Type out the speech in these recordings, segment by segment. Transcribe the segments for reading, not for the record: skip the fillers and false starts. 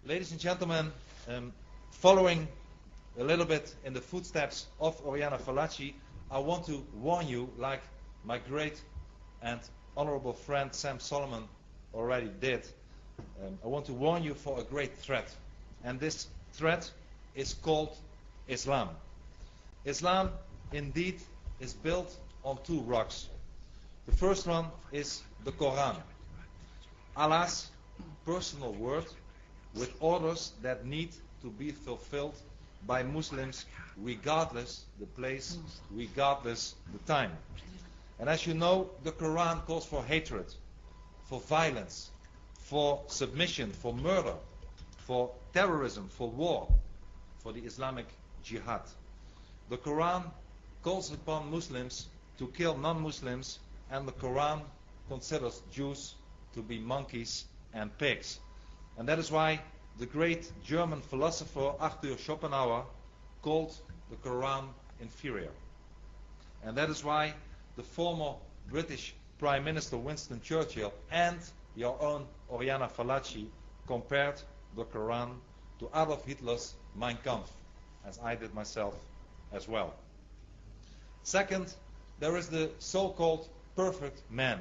Ladies and gentlemen, following a little bit in the footsteps of Oriana Fallaci, I want to warn you, like my great and honorable friend Sam Solomon already did. I want to warn you for a great threat. And this threat is called Islam. Islam indeed is built on two rocks. The first one is the Quran, Allah's personal word with orders that need to be fulfilled by Muslims regardless the place, regardless the time. And as you know, the Quran calls for hatred, for violence, for submission, for murder, for terrorism, for war, for the Islamic jihad. The Quran calls upon Muslims to kill non-Muslims, and the Quran considers Jews to be monkeys and pigs. And that is why the great German philosopher Arthur Schopenhauer called the Quran inferior. And that is why the former British Prime Minister Winston Churchill and your own Oriana Fallaci compared the Quran to Adolf Hitler's Mein Kampf, as I did myself as well. Second, there is the so-called perfect man,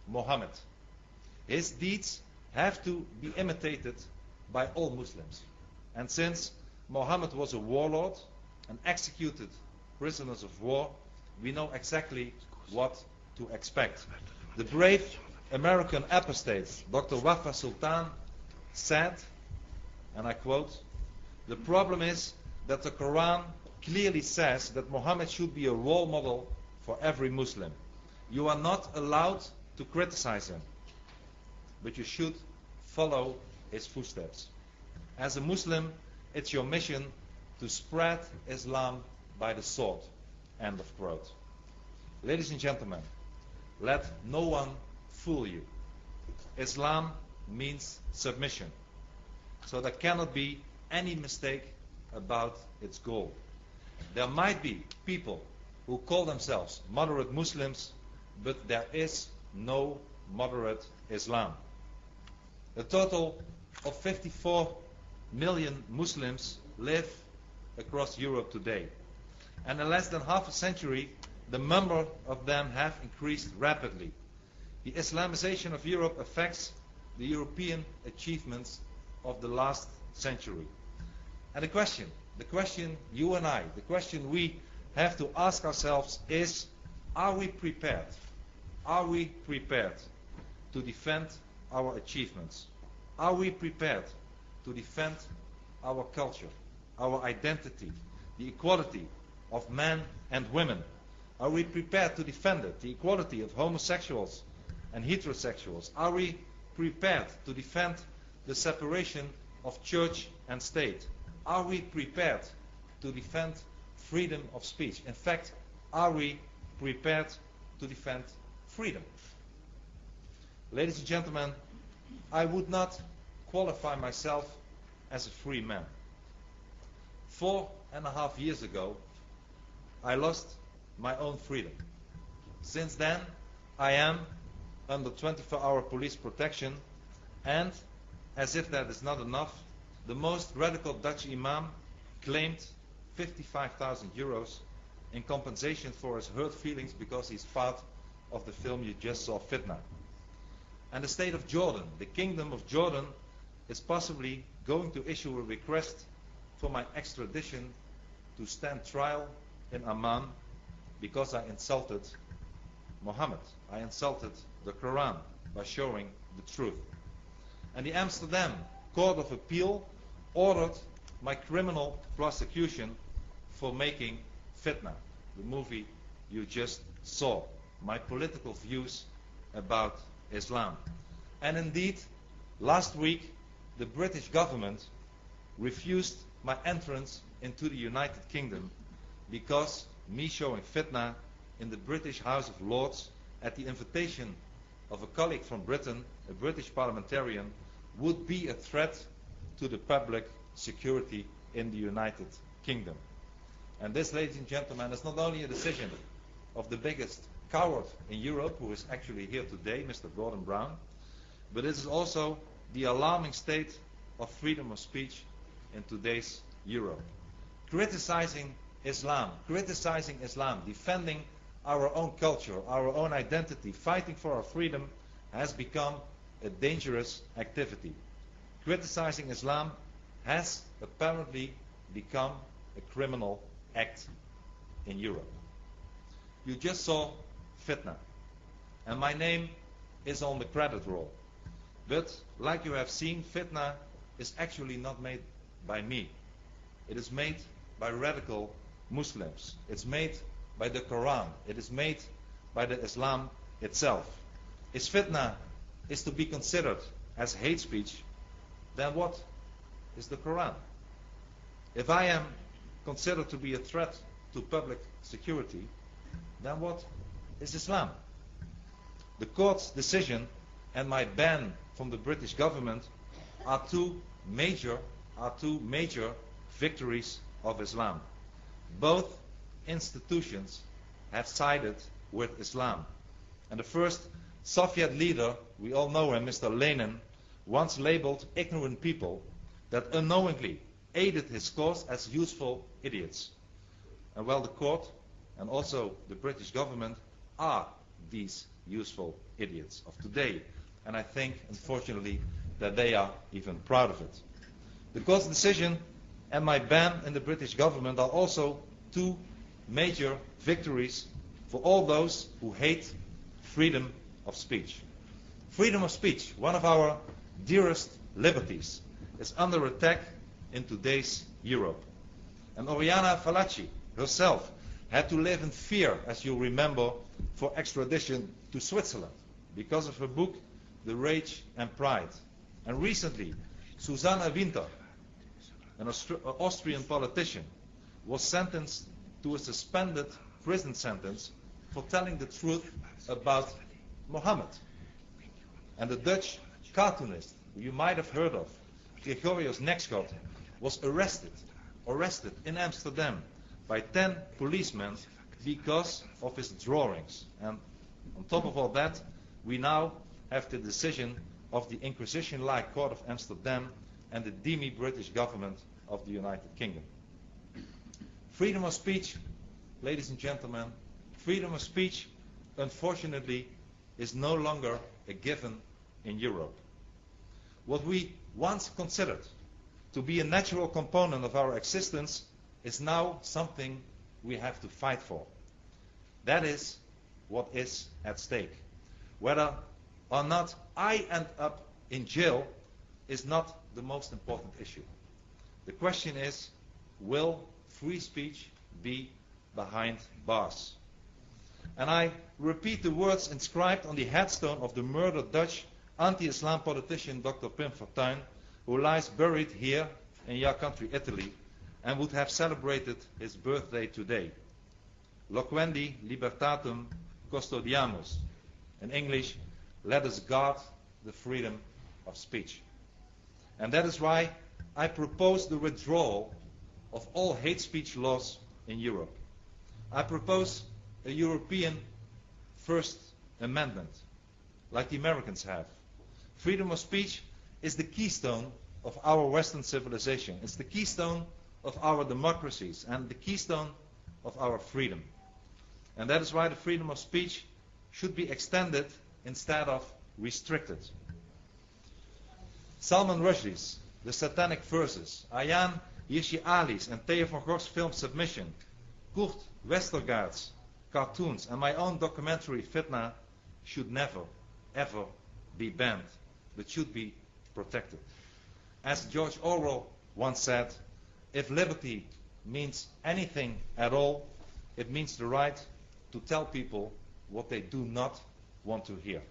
Muhammad. His deeds have to be imitated by all Muslims. And since Muhammad was a warlord and executed prisoners of war, we know exactly what to expect. The brave American apostate, Dr. Wafa Sultan, said, and I quote, "The problem is that the Quran clearly says that Muhammad should be a role model for every Muslim. You are not allowed to criticize him, but you should follow his footsteps. As a Muslim, it's your mission to spread Islam by the sword." End of quote. Ladies and gentlemen, let no one fool you. Islam means submission. So there cannot be any mistake about its goal. There might be people who call themselves moderate Muslims, but there is no moderate Islam. A total of 54 million Muslims live across Europe today. And in less than half a century, the number of them have increased rapidly. The Islamization of Europe affects the European achievements of the last century. And the question you and I, the question we have to ask ourselves is, are we prepared? Are we prepared to defend our achievements? Are we prepared to defend our culture, our identity, the equality of men and women? Are we prepared to defend it, the equality of homosexuals and heterosexuals? Are we prepared to defend the separation of church and state? Are we prepared to defend freedom of speech? In fact, are we prepared to defend freedom? Ladies and gentlemen, I would not qualify myself as a free man. 4.5 years ago, I lost my own freedom. Since then, I am under 24-hour police protection, and as if that is not enough, the most radical Dutch imam claimed 55,000 euros in compensation for his hurt feelings because he's part of the film you just saw, Fitna. And the state of Jordan, the kingdom of Jordan, is possibly going to issue a request for my extradition to stand trial in Amman because I insulted Muhammad. I insulted the Quran by showing the truth. And the Amsterdam Court of Appeal ordered my criminal prosecution for making Fitna, the movie you just saw, my political views about Islam. And indeed, last week, the British government refused my entrance into the United Kingdom because me showing Fitna in the British House of Lords at the invitation of a colleague from Britain, a British parliamentarian, would be a threat to the public security in the United Kingdom. And this, ladies and gentlemen, is not only a decision of the biggest coward in Europe, who is actually here today, Mr. Gordon Brown, but it is also the alarming state of freedom of speech in today's Europe. Criticizing Islam, defending our own culture, our own identity, fighting for our freedom has become a dangerous activity. Criticizing Islam has apparently become a criminal act in Europe. You just saw fitna, and my name is on the credit roll. But like you have seen, fitna is actually not made by me. It is made by radical Muslims. It's made by the Quran. It is made by the Islam itself. If fitna is to be considered as hate speech, then what is the Quran? If I am considered to be a threat to public security, then what is Islam? The court's decision and my ban from the British government are two major victories of Islam. Both institutions have sided with Islam. And the first Soviet leader, we all know him, Mr. Lenin, once labeled ignorant people that unknowingly aided his cause as useful idiots. And well, the court and also the British government are these useful idiots of today. And I think, unfortunately, that they are even proud of it. The court's decision and my ban in the British government are also two major victories for all those who hate freedom of speech. Freedom of speech, one of our dearest liberties, is under attack in today's Europe. And Oriana Fallaci herself had to live in fear, as you remember, for extradition to Switzerland because of her book, The Rage and Pride. And recently, Susanna Winter, an Austrian politician, was sentenced to a suspended prison sentence for telling the truth about Muhammad. And the Dutch cartoonist, who you might have heard of, Gregorius Nexgard, was arrested in Amsterdam by 10 policemen because of his drawings. And on top of all that, we now have the decision of the Inquisition-like Court of Amsterdam and the demi-British government of the United Kingdom. Freedom of speech, ladies and gentlemen, freedom of speech, unfortunately, is no longer a given in Europe. What we once considered to be a natural component of our existence is now something we have to fight for. That is what is at stake. Whether or not I end up in jail is not the most important issue. The question is, will free speech be behind bars? And I repeat the words inscribed on the headstone of the murdered Dutch anti-Islam politician Dr. Pim Fortuyn, who lies buried here in your country, Italy, and would have celebrated his birthday today. Loquendi libertatem custodiamus. In English, let us guard the freedom of speech. And that is why I propose the withdrawal of all hate speech laws in Europe. I propose a European First Amendment, like the Americans have. Freedom of speech is the keystone of our Western civilization. It's the keystone of our democracies and the keystone of our freedom. And that is why the freedom of speech should be extended instead of restricted. Salman Rushdie's The Satanic Verses, Ayaan Hirsi Ali's and Theo van Gogh's film Submission, Kurt Westergaard's cartoons, and my own documentary Fitna should never, ever be banned, but should be protected. As George Orwell once said, if liberty means anything at all, it means the right to tell people what they do not want to hear.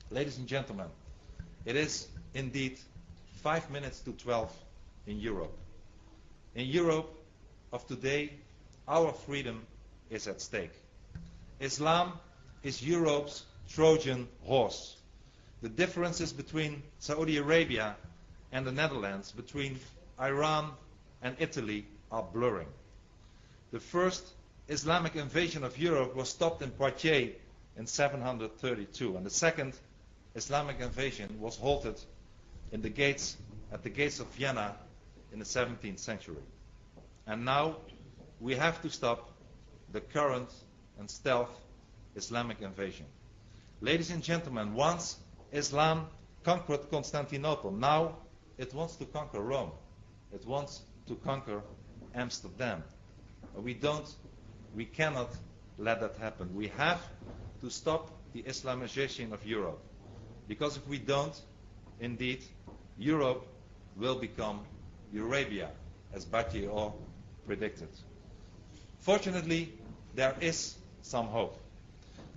Ladies and gentlemen, it is indeed 5 minutes to 12 in Europe. In Europe of today, our freedom is at stake. Islam is Europe's Trojan horse. The differences between Saudi Arabia and the Netherlands, between Iran and Italy, are blurring. The first Islamic invasion of Europe was stopped in Poitiers in 732, and the second Islamic invasion was halted in the gates at the gates of Vienna in the 17th century. And now we have to stop the current and stealth Islamic invasion. Ladies and gentlemen, once Islam conquered Constantinople, now it wants to conquer Rome. It wants to conquer Amsterdam. We cannot let that happen. We have to stop the Islamization of Europe. Because if we don't, indeed, Europe will become Eurabia, as Bacchier predicted. Fortunately, there is some hope.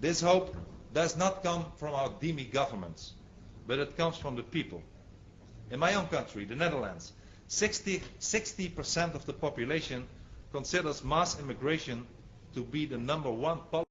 This hope does not come from our demi-governments, but it comes from the people. In my own country, the Netherlands, 60% of the population considers mass immigration to be the #1 policy